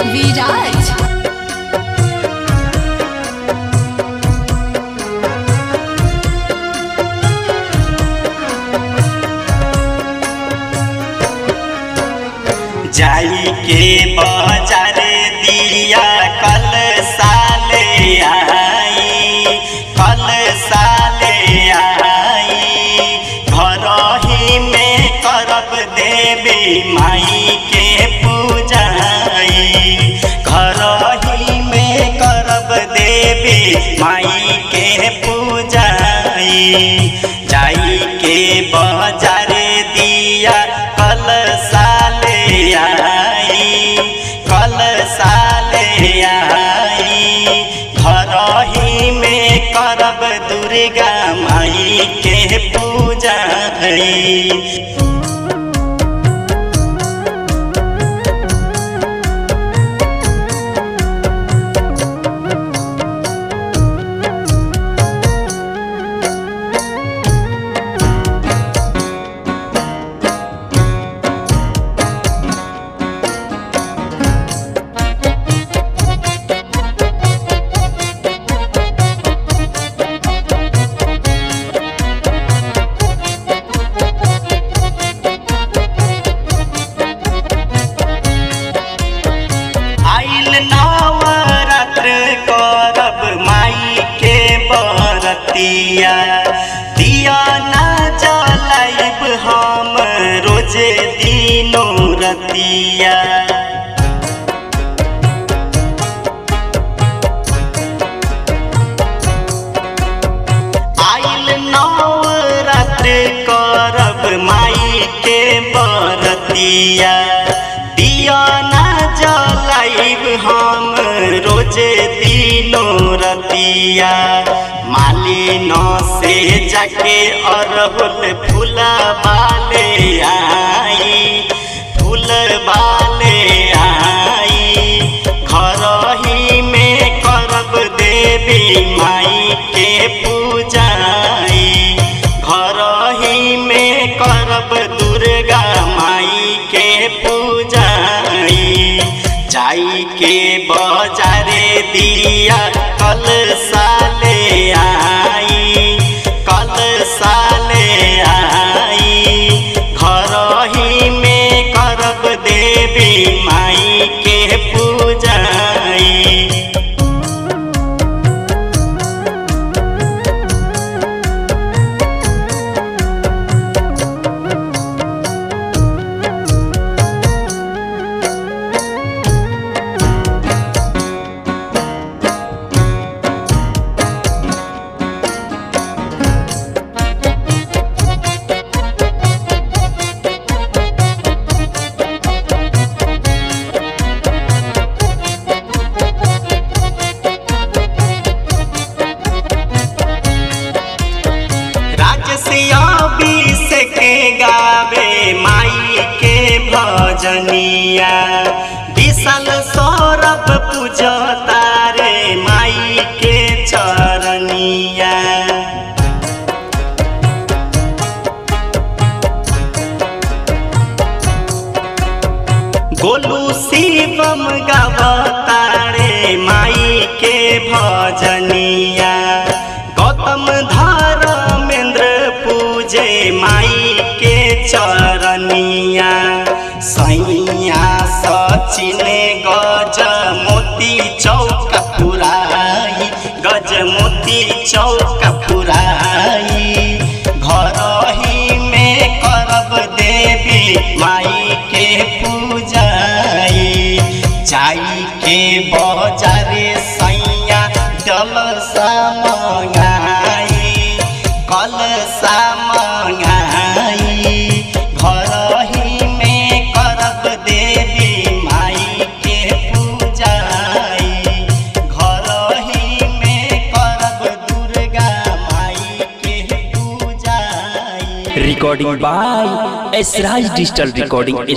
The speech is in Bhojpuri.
विराज। जाई के बाजार दिया कल साले आई, कल साले आई। घर ही में करब देवी माई के पूजाई, घर ही में करब देवी माई के पूजाई। जाई के बाजार दिया कल साले आई, कल साले आई। घर ही में करब दुर्गा माई के पूजाई। दिया ना जलाइब हम रोज दिनों रतिया। आइल नवरात्र करब माई के बरतिया। दिया ना जलाइब हम रोज दिनों रतिया। मालिनो से जाके अरहुल फूल बाले आई, फूल बाले आई। घर ही में करब देवी माई के पूजाई, घर ही में करब दुर्गा माई के पूजाई। जाई के बाजारे दिया कल साले आई, कल साले आई। घर ही में करब देवी माई के पूजाई। गावे माई के भजनिया। विशाल सौरभ पूजता रे माई के चरनिया। गोलू शिवम गावता रे माई के भजनिया। गौतम धर्मेंद्र पूजे माई के चरनिया। सैया सचिन गज मोती चौक पुराई, गज मोती चौक पुराई। घर ही में करब देवी माई के पूजाई। जाई के बाजारे सैया जलसा मंगाई, कलसा मंगाई। घर ही में करब देवी माई के पूजाई, घर ही में करब दुर्गा माई के पूजाई। Recording by Esraj digital recording.